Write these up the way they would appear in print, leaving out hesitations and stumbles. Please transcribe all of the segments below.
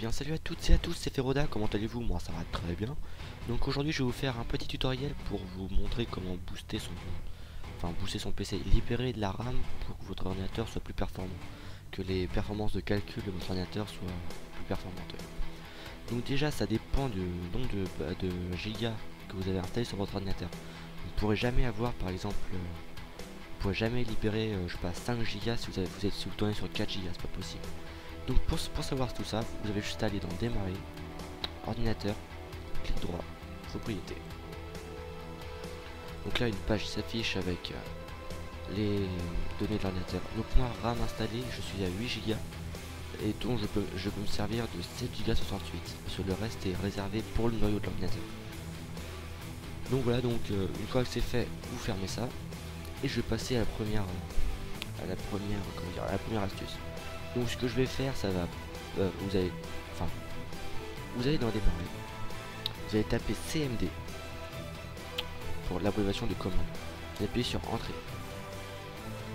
bien salut à toutes et à tous, c'est Feroda, comment allez-vous? Moi ça va très bien. Donc aujourd'hui je vais vous faire un petit tutoriel pour vous montrer comment booster son PC, libérer de la RAM pour que votre ordinateur soit plus performant, que les performances de calcul de votre ordinateur soient plus performantes. Donc déjà ça dépend du nombre de gigas que vous avez installé sur votre ordinateur. Vous ne pourrez jamais avoir par exemple, vous pourrez jamais libérer je sais pas 5 gigas si vous tournez sur 4 gigas, c'est pas possible. Donc pour savoir tout ça, vous avez juste à aller dans démarrer, ordinateur, clic droit, propriété. Donc là une page s'affiche avec les données de l'ordinateur. Donc moi RAM installé, je suis à 8 Go et donc je peux me servir de 7 Go 68 parce que le reste est réservé pour le noyau de l'ordinateur. Donc voilà, donc une fois que c'est fait, vous fermez ça et je vais passer à la première astuce. Donc ce que je vais faire, ça va vous allez dans démarrer, vous allez taper CMD pour l'abréviation de commande, vous appuyez sur entrée.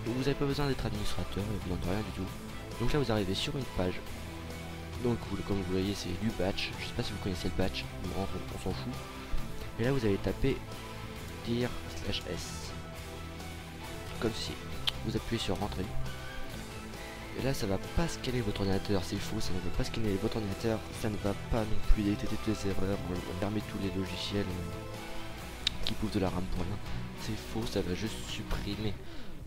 Donc vous n'avez pas besoin d'être administrateur, vous n'en rien du tout. Donc là vous arrivez sur une page, donc comme vous voyez c'est du batch, je sais pas si vous connaissez le batch, on s'en fout. Et là vous allez taper dir/s comme si, vous appuyez sur entrée. Et là ça va pas scanner votre ordinateur, c'est faux, ça ne va pas scanner votre ordinateur, ça ne va pas non plus détecter toutes les erreurs, fermer tous les logiciels qui bouffent de la RAM pour rien. C'est faux, ça va juste supprimer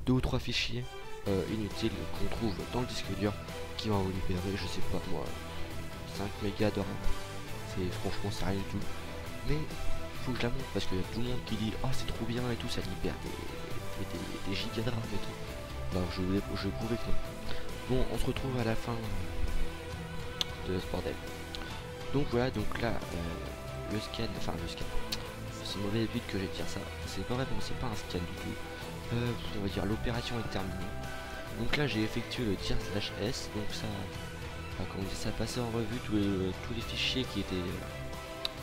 2 ou 3 fichiers inutiles qu'on trouve dans le disque dur qui vont vous libérer, je sais pas moi, 5 mégas de RAM. Franchement c'est rien du tout. Mais faut que je la montre parce qu'il y a tout le monde qui dit oh c'est trop bien et tout, ça libère des gigas de RAM et tout. Alors je vais prouver que non. Bon, on se retrouve à la fin de ce bordel. Donc voilà, donc là, le scan, c'est mauvais but que je vais dire ça. C'est pas vraiment, c'est pas un scan du tout. On va dire l'opération est terminée. Donc là, j'ai effectué le dir/s, donc ça, ça passait en revue tous les fichiers qui étaient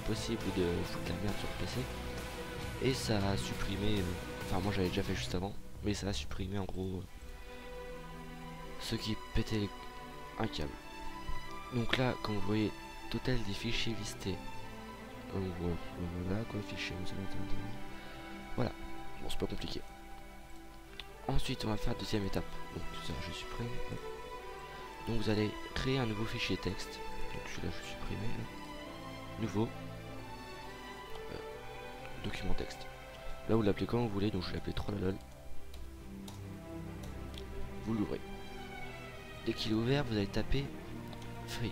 possibles de foutre la merde sur le PC. Et ça a supprimé, enfin moi j'avais déjà fait juste avant, mais ça a supprimé en gros ce qui pétait un câble. Donc là, comme vous voyez, total des fichiers listés. Voilà quoi, fichier. Voilà, bon c'est pas compliqué. Ensuite on va faire deuxième étape. Donc ça je supprime. Donc vous allez créer un nouveau fichier texte. Donc celui-là je supprime. Nouveau document texte. Là vous l'appelez comme vous voulez, donc je vais l'appeler trollolol. Vous l'ouvrez. Dès qu'il est ouvert, vous allez taper free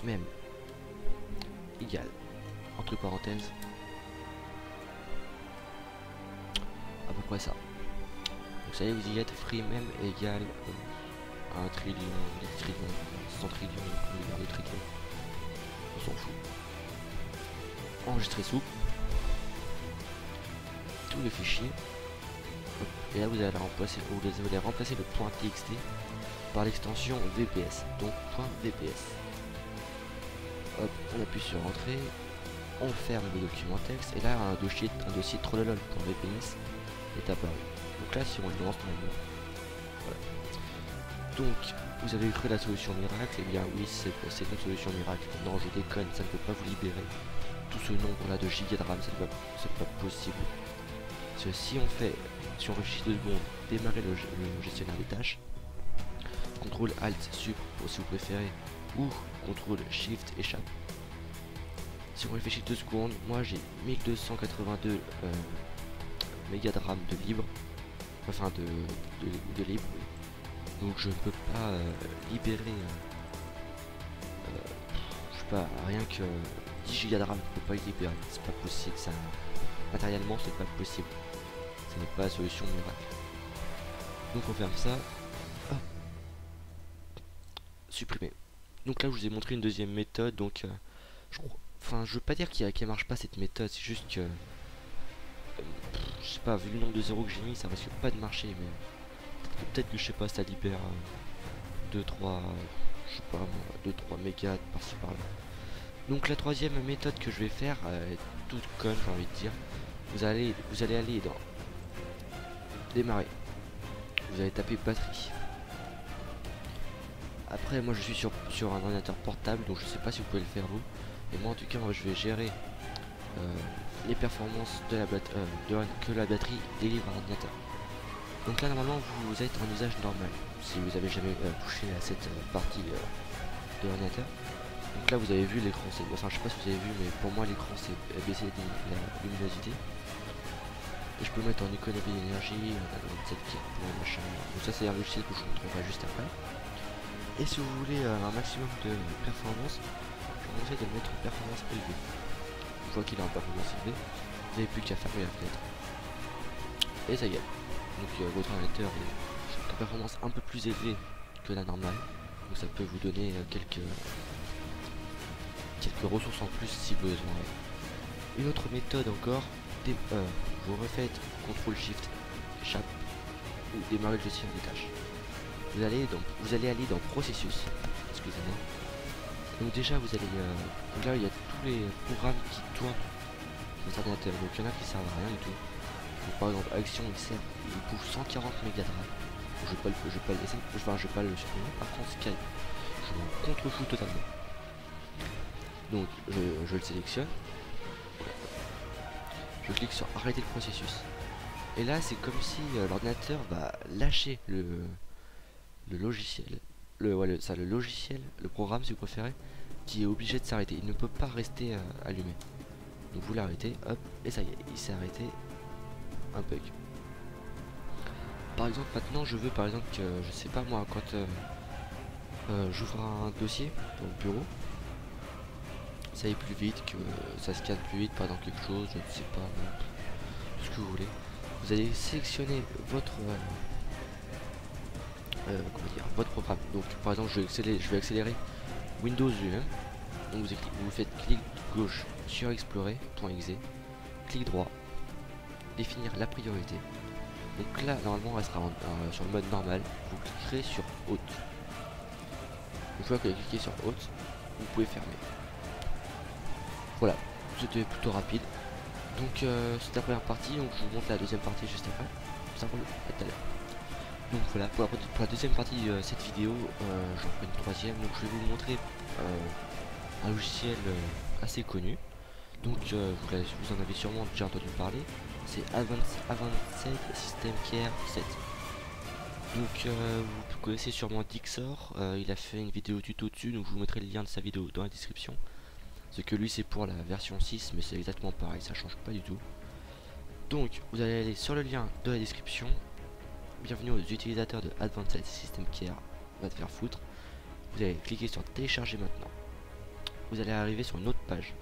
même égal entre parenthèses à peu près ça. Donc ça y est, vous y êtes, free même égal 1 trillion, 10 trillions, 100 trillions, milliards de trillions, on s'en fout. Enregistrer sous tous les fichiers et là vous allez remplacer le point .txt par l'extension VPS, donc .vps. Hop, on appuie sur entrée, on ferme le document texte et là un dossier trollolol.vps est apparu. Donc là si on le lance normalement, voilà. Donc vous avez cru la solution miracle, et bien oui c'est une solution miracle. Non je déconne, ça ne peut pas vous libérer tout ce nombre là de gigas de RAM, c'est pas possible. Parce que si on réfléchit 2 secondes, démarrer le gestionnaire des tâches, CTRL ALT SUP si vous préférez, ou CTRL SHIFT échappe. Si on réfléchit 2 secondes, moi j'ai 1282 mégas de RAM de libre, enfin de libre, donc je ne peux pas libérer je sais pas, rien que 10 gigas de RAM, je peux pas y libérer, c'est pas possible, ça matériellement c'est pas possible, ce n'est pas la solution miracle. Donc on ferme ça. Supprimer. Donc là je vous ai montré une deuxième méthode, donc je veux pas dire qu'elle marche pas cette méthode, c'est juste que je sais pas, vu le nombre de zéros que j'ai mis, ça risque pas de marcher, mais peut-être que je sais pas, ça libère 2-3 je sais pas moi, 2-3 mégas par-ci par-là. Donc la troisième méthode que je vais faire est toute conne, j'ai envie de dire. Vous allez aller dans démarrer, vous allez taper batterie. Après moi je suis sur un ordinateur portable, donc je sais pas si vous pouvez le faire vous. Et moi en tout cas je vais gérer les performances de la que la batterie délivre à l'ordinateur. Donc là normalement vous êtes en usage normal si vous avez jamais touché à cette partie de l'ordinateur. Donc là vous avez vu l'écran, enfin je sais pas si vous avez vu, mais pour moi l'écran c'est baissé la luminosité. Et je peux mettre en économie d'énergie, cette pour machin. Donc ça c'est un logiciel que je vous montrerai juste après. Et si vous voulez un maximum de performance, je vous conseille de le mettre en performance élevée. Une fois qu'il est en performance élevée, vous n'avez plus qu'à fermer la fenêtre. Et ça y est. Donc votre ordinateur est en performance un peu plus élevée que la normale. Donc ça peut vous donner quelques ressources en plus si besoin. Une autre méthode encore, vous refaites CTRL SHIFT échappe ou démarrer le logiciel des tâches. Vous allez aller dans processus, excusez-moi. Donc déjà vous allez donc là il y a tous les programmes qui tournent sur votre ordinateur, donc il y en a qui servent à rien du tout. Donc, par exemple Action il bouffe 140 mégadrive. Je vais pas le laisser, enfin je vais pas le supprimer. Par contre Skype, je m'en contrefous totalement. Donc je le sélectionne. Je clique sur arrêter le processus. Et là c'est comme si l'ordinateur va lâcher le logiciel. Le programme si vous préférez, qui est obligé de s'arrêter. Il ne peut pas rester allumé. Donc vous l'arrêtez, hop, et ça y est, il s'est arrêté. Un bug. Par exemple maintenant je veux par exemple que je sais pas moi quand j'ouvre un dossier dans le bureau, ça aille plus vite, que ça scanne plus vite pendant quelque chose, je ne sais pas, tout ce que vous voulez. Vous allez sélectionner votre votre programme. Donc par exemple je vais accélérer Windows lui-même. Donc vous faites clic gauche sur explorer.exe, clic droit, définir la priorité. Donc là normalement on restera sur le mode normal. Vous cliquerez sur haute. Une fois que vous avez cliqué sur haute, vous pouvez fermer. Voilà, c'était plutôt rapide. Donc c'est la première partie, donc je vous montre la deuxième partie juste après. Ça roule à tout à l'heure. Donc voilà, pour la deuxième partie de cette vidéo, j'en ferai une troisième. Donc je vais vous montrer un logiciel assez connu. Donc vous en avez sûrement déjà entendu parler. C'est Advanced System Care 7. Donc vous connaissez sûrement Dixor. Il a fait une vidéo tuto dessus, donc je vous mettrai le lien de sa vidéo dans la description. Ce que lui c'est pour la version 6, mais c'est exactement pareil, ça change pas du tout. Donc vous allez aller sur le lien de la description. Bienvenue aux utilisateurs de Advanced System Care. Va te faire foutre. Vous allez cliquer sur télécharger maintenant. Vous allez arriver sur une autre page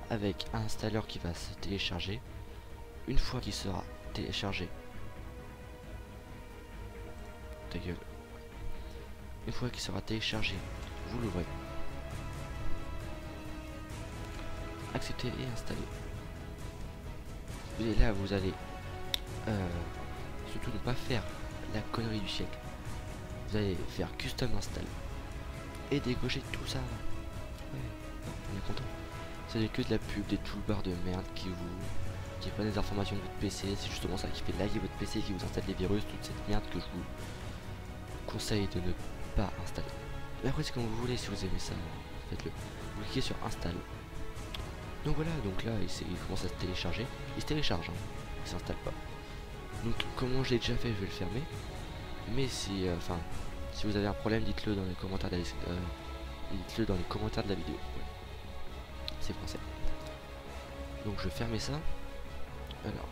avec un installeur qui va se télécharger. Une fois qu'il sera téléchargé, ta gueule. Une fois qu'il sera téléchargé, vous l'ouvrez, accepter et installer. Et là vous allez surtout ne pas faire la connerie du siècle. Vous allez faire custom install et décocher tout ça. Ouais, on est content. C'est que de la pub, des toolbars de merde qui prennent des informations de votre PC. C'est justement ça qui fait laguer votre PC, qui vous installe des virus, toute cette merde que je vous conseille de ne pas installer. Mais après c'est comme vous voulez, si vous aimez ça, faites-le. Vous cliquez sur install. Donc voilà, donc là il commence à se télécharger. Il se télécharge, hein. Il s'installe pas. Donc comment je l'ai déjà fait, je vais le fermer. Mais si si vous avez un problème, dites-le dans les commentaires de la vidéo. Ouais. C'est français. Donc je ferme ça. Alors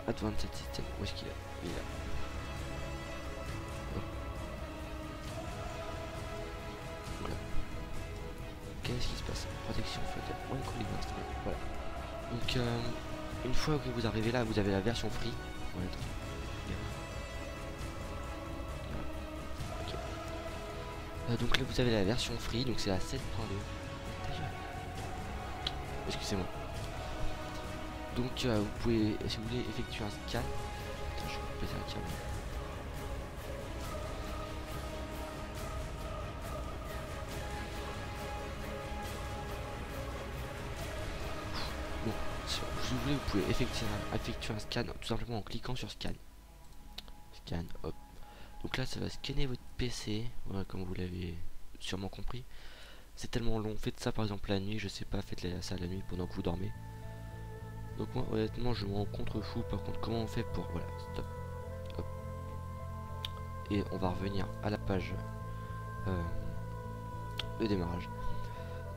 Advanced System, où est-ce qu'il est? Il est là. Hop. Voilà. Qu'est-ce qui se passe? Protection Flutter. One calling installé. Voilà. Donc une fois que vous arrivez là, vous avez la version free. Voilà. Okay. Donc là vous avez la version free, donc c'est à 7.2. Excusez-moi. Donc vous pouvez, si vous voulez effectuer un scan. Attends, je vais péter un câble. Bon, si vous voulez, vous pouvez effectuer un scan tout simplement en cliquant sur scan. Scan, hop. Donc là ça va scanner votre PC, voilà, comme vous l'avez sûrement compris. C'est tellement long, faites ça par exemple la nuit, je sais pas, faites ça la nuit pendant que vous dormez. Donc moi honnêtement je m'en contrefous. Par contre comment on fait pour... Voilà, stop. Hop. Et on va revenir à la page de démarrage.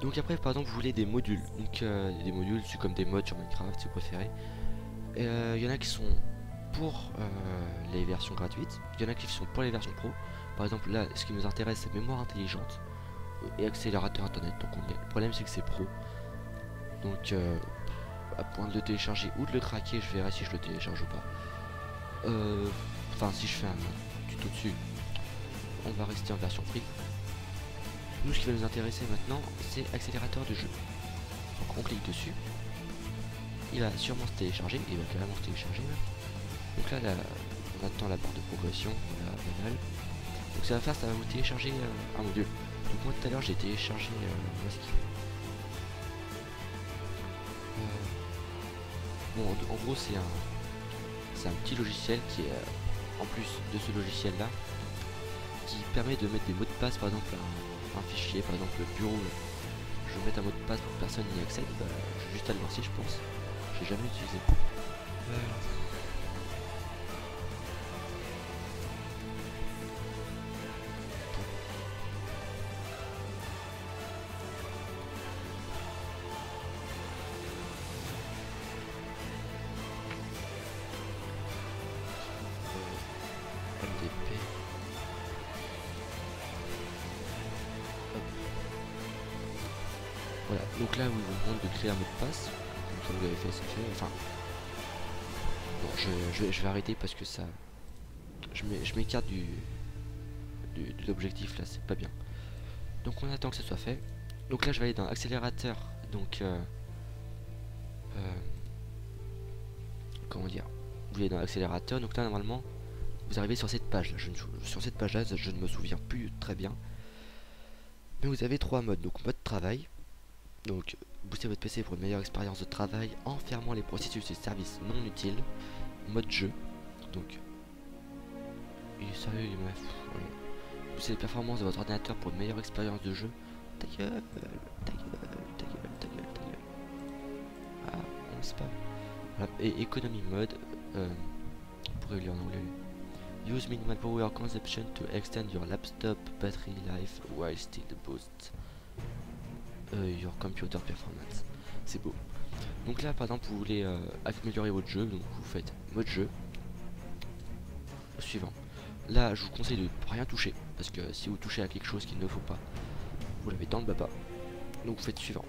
Donc après par exemple vous voulez des modules. Donc des modules c'est comme des mods sur Minecraft si vous préférez. Et il y en a qui sont pour les versions gratuites, il y en a qui sont pour les versions pro. Par exemple là ce qui nous intéresse c'est mémoire intelligente et accélérateur internet. Donc le problème c'est que c'est pro. Donc à point de le télécharger ou de le craquer, je verrai si je le télécharge ou pas. Enfin si je fais un tuto dessus, on va rester en version free. Nous ce qui va nous intéresser maintenant c'est accélérateur de jeu. Donc on clique dessus, il va sûrement se télécharger, il va carrément se télécharger là. Donc là, on attend la barre de progression, voilà, banal. Donc ça va faire, ça va vous télécharger un module. Donc moi tout à l'heure j'ai téléchargé bon en gros c'est un petit logiciel qui est en plus de ce logiciel là qui permet de mettre des mots de passe, par exemple un fichier, par exemple le bureau, je vais mettre un mot de passe pour que personne n'y accède, bah, je vais juste à le lancer je pense. J'ai jamais utilisé. Voilà, donc là, vous vous demande de créer un mot de passe. Comme vous l'avez fait, c'est fait. Enfin, bon, je vais arrêter parce que ça, je m'écarte de l'objectif là, c'est pas bien. Donc on attend que ça soit fait. Donc là, je vais aller dans accélérateur. Donc, comment dire, vous allez dans l'accélérateur. Donc là, normalement, vous arrivez sur cette page là. Sur cette page là, je ne me souviens plus très bien. Mais vous avez trois modes. Donc mode travail. Donc booster votre PC pour une meilleure expérience de travail en fermant les processus et services non utiles. Mode jeu. Donc il est sérieux les meufs. Voilà. Booster les performances de votre ordinateur pour une meilleure expérience de jeu. Ta gueule, ta gueule, ta gueule, ta gueule, ta gueule. Ah, on sait pas. Voilà. Et économie mode pour lire en anglais. Use minimal power consumption to extend your laptop battery life while still boost your computer performance. C'est beau. Donc là par exemple vous voulez améliorer votre jeu, donc vous faites mode jeu. Suivant. Là je vous conseille de rien toucher, parce que si vous touchez à quelque chose qu'il ne faut pas, vous l'avez dans le baba. Donc vous faites suivant,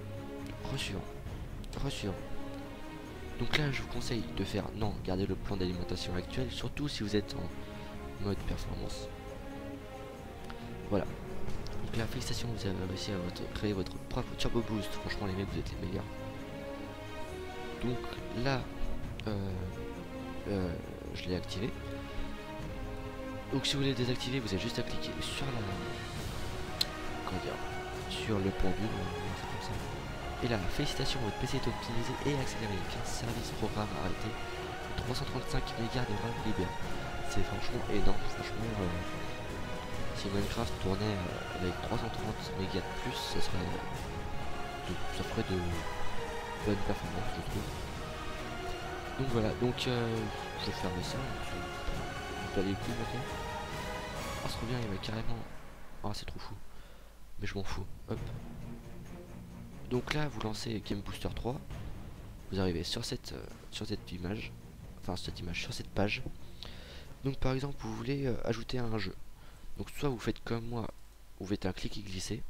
re-suivant, re-suivant. Donc là je vous conseille de faire non, gardez le plan d'alimentation actuel, surtout si vous êtes en mode performance. Voilà. Donc là félicitations, vous avez réussi à créer votre propre turbo boost. Franchement les mecs vous êtes les meilleurs. Donc là je l'ai activé. Donc si vous voulez le désactiver, vous avez juste à cliquer sur la, comment dire, sur le pendule, c'est comme ça. Et là, félicitations, votre PC est optimisé et accéléré. 15 services programme arrêté. 335 mégas de RAM libérés. C'est franchement énorme. Franchement, si Minecraft tournait avec 330 mégas de plus, ça ferait de bonnes performances, je trouve. Donc voilà, donc je vais fermer ça. Je vais aller plus maintenant. Ah, c'est trop bien, il va carrément. Ah, c'est trop fou. Mais je m'en fous. Hop. Donc là, vous lancez Game Booster 3. Vous arrivez sur cette image. Enfin, sur cette page. Donc par exemple, vous voulez ajouter un jeu. Donc soit vous faites comme moi, vous faites un clic et glisser.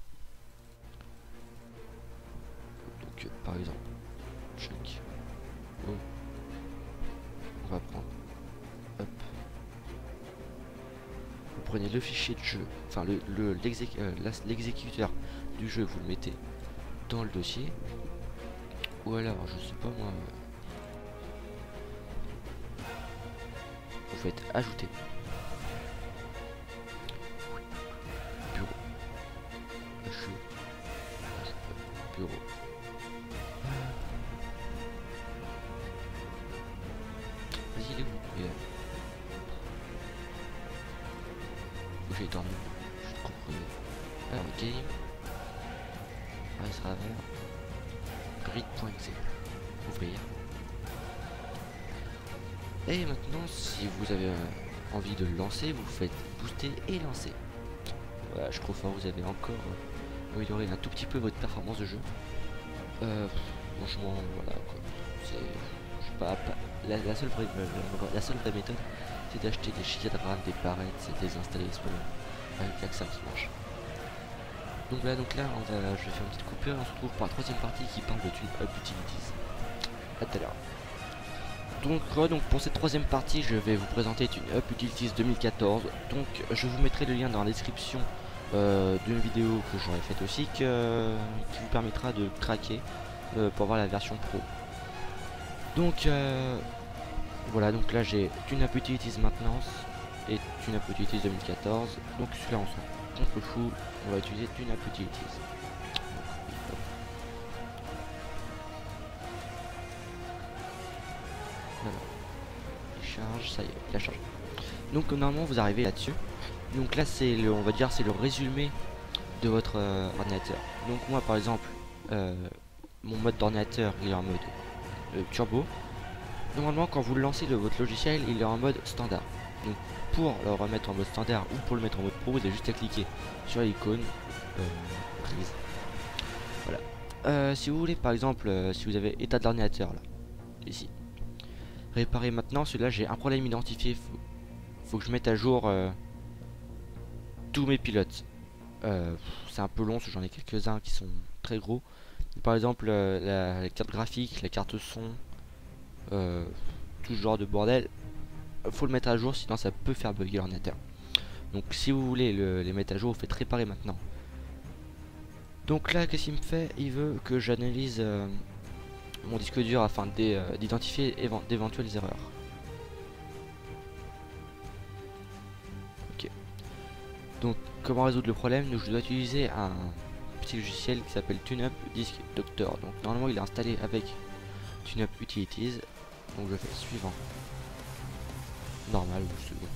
Donc par exemple, check. Oh. On va prendre. Hop. Vous prenez le fichier de jeu, enfin l'exécuteur du jeu, vous le mettez dans le dossier. Ou alors, je sais pas moi, vous faites ajouter. Bureau. Jeu. Bureau. Vas-y, il est où? j'ai dormi. Je te comprends. Alors, game. Rise Raver. Grid.exe. Ouvrir. Et maintenant, si vous avez envie de le lancer, vous faites booster et lancer. Voilà, je trouve fort, vous avez encore amélioré un tout petit peu votre performance de jeu. Franchement, voilà quoi. C'est, je sais pas, la seule vraie méthode, c'est d'acheter des gigas de RAM, des barrettes, c'est de les installer soi-même. Avec l'AXA qui marche. Donc là, je vais faire une petite coupure et on se retrouve pour la troisième partie qui parle de Tune-Up Utilities. A tout à l'heure. Donc pour cette troisième partie, je vais vous présenter Tune-Up Utilities 2014. Donc je vous mettrai le lien dans la description d'une vidéo que j'aurais faite aussi qui vous permettra de craquer pour voir la version pro. Donc voilà, donc là j'ai Tune-Up Utilities Maintenance et Tune-Up Utilities 2014. Donc celui-là on s'en contre le fou, on va utiliser Tune-Up Utilities. Voilà. Il charge, ça y est, il a chargé. Donc normalement vous arrivez là-dessus. Donc là c'est le, on va dire c'est le résumé de votre ordinateur. Donc moi par exemple mon mode d'ordinateur il est en mode turbo. Normalement quand vous lancez votre logiciel il est en mode standard. Donc pour le remettre en mode standard ou pour le mettre en mode pro, vous avez juste à cliquer sur l'icône prise. Voilà. Si vous voulez par exemple si vous avez état de l'ordinateur là ici, réparer maintenant, celui-là j'ai un problème identifié, faut que je mette à jour tous mes pilotes. C'est un peu long, j'en ai quelques-uns qui sont très gros. Par exemple la carte graphique, la carte son, tout ce genre de bordel, faut le mettre à jour sinon ça peut faire bugger l'ordinateur. Donc si vous voulez les mettre à jour, vous faites réparer maintenant. Donc là qu'est-ce qu'il me fait? Il veut que j'analyse mon disque dur afin d'identifier d'éventuelles erreurs. Ok. Donc comment résoudre le problème? Donc je dois utiliser un petit logiciel qui s'appelle TuneUp Disk Doctor. Donc normalement il est installé avec TuneUp Utilities. Donc je fais suivant. Normal ou second.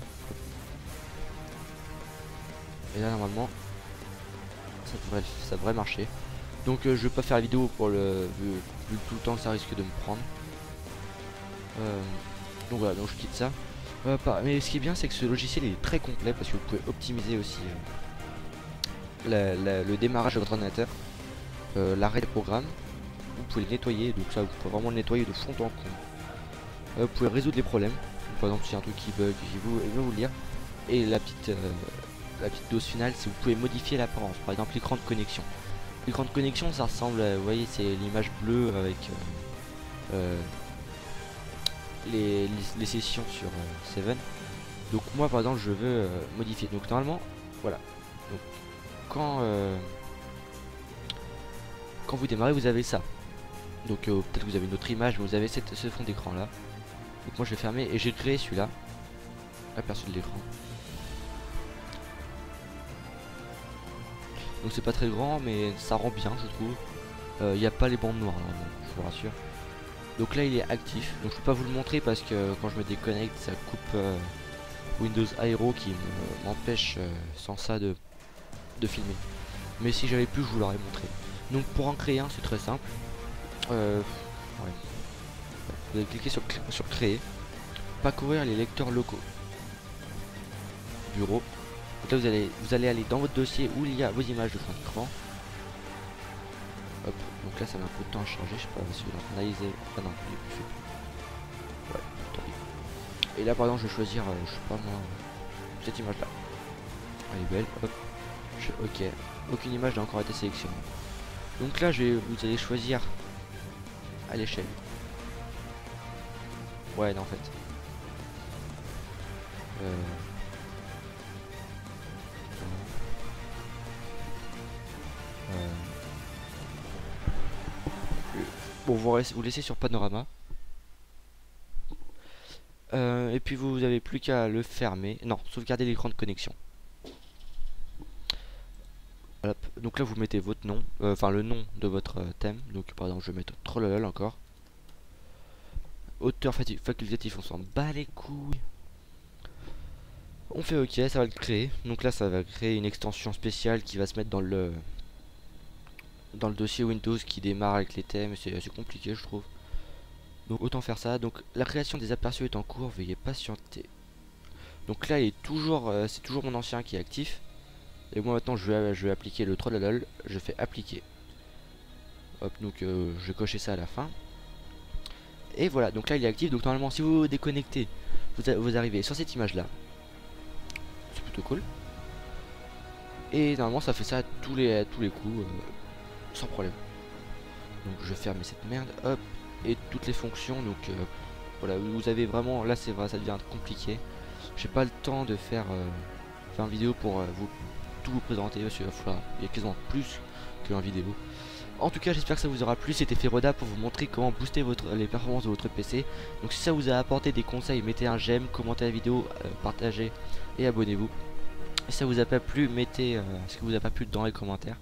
Et là normalement ça devrait marcher. Donc je vais pas faire la vidéo pour vu tout le temps que ça risque de me prendre. Donc voilà, donc je quitte ça. Mais ce qui est bien c'est que ce logiciel est très complet parce que vous pouvez optimiser aussi le démarrage de votre ordinateur, l'arrêt des programmes. Vous pouvez le nettoyer, donc ça vous pouvez vraiment le nettoyer de fond en comble. Vous pouvez résoudre les problèmes. Par exemple si un truc qui bug, il veut vous le dire. Et la petite dose finale, c'est vous pouvez modifier l'apparence. Par exemple l'écran de connexion. L'écran de connexion ça ressemble, vous voyez c'est l'image bleue avec les sessions sur Seven. Donc moi par exemple je veux modifier. Donc normalement voilà. Donc quand vous démarrez vous avez ça. Donc peut-être que vous avez une autre image, mais vous avez ce fond d'écran là. Donc moi je vais fermer et j'ai créé celui-là. Aperçu de l'écran. Donc c'est pas très grand mais ça rend bien je trouve. Il n'y a pas les bandes noires normalement, je vous rassure. Donc là il est actif, donc je peux pas vous le montrer parce que quand je me déconnecte ça coupe Windows Aero qui m'empêche sans ça de filmer. Mais si j'avais pu je vous l'aurais montré. Donc pour en créer un c'est très simple. Ouais. Vous allez cliquer sur créer, parcourir les lecteurs locaux, bureau. Donc là vous allez aller dans votre dossier où il y a vos images de fond d'écran. Hop, donc là ça met un peu de temps à charger, je sais pas si vous l'entendez. Ah non, il est plus fait. Ouais, tant pis. Et là par exemple je vais choisir, je sais pas moi, cette image là. Elle est belle, hop. Ok, aucune image n'a encore été sélectionnée. Donc là vous allez choisir à l'échelle. Ouais non en fait. Bon vous laissez sur panorama. Et puis vous avez plus qu'à le fermer. Non, sauvegarder l'écran de connexion. Voilà. Donc là vous mettez votre nom, enfin le nom de votre thème. Donc par exemple je vais mettre Trollolol encore. Auteur facultatif, on s'en bat les couilles. On fait OK, ça va le créer. Donc là, ça va créer une extension spéciale qui va se mettre dans le dossier Windows qui démarre avec les thèmes. C'est assez compliqué, je trouve. Donc autant faire ça. Donc la création des aperçus est en cours, veuillez patienter. Donc là, c'est toujours mon ancien qui est actif. Et moi maintenant, je vais appliquer le trollolol. Je fais appliquer. Hop, donc je vais cocher ça à la fin. Et voilà, donc là il est actif. Donc normalement, si vous vous déconnectez, vous arrivez sur cette image là. C'est plutôt cool. Et normalement, ça fait ça à tous les coups, sans problème. Donc je ferme cette merde, hop, et toutes les fonctions. Donc voilà, vous avez vraiment, là c'est vrai, ça devient compliqué. J'ai pas le temps de faire une vidéo pour tout vous présenter, parce qu'il il y a quasiment plus qu'une vidéo. En tout cas, j'espère que ça vous aura plu. C'était Feroda pour vous montrer comment booster les performances de votre PC. Donc si ça vous a apporté des conseils, mettez un j'aime, commentez la vidéo, partagez et abonnez-vous. Si ça vous a pas plu, mettez ce que vous a pas plu dans les commentaires.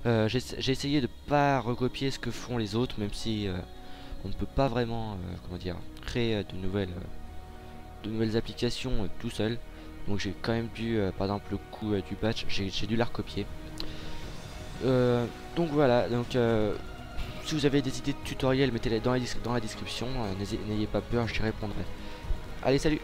J'ai essayé de pas recopier ce que font les autres, même si on ne peut pas vraiment comment dire, créer de nouvelles applications tout seul. Donc j'ai quand même dû, par exemple le coup du patch, j'ai dû la recopier. Donc voilà, donc si vous avez des idées de tutoriels, mettez-les dans la description, n'ayez pas peur, j'y répondrai. Allez, salut!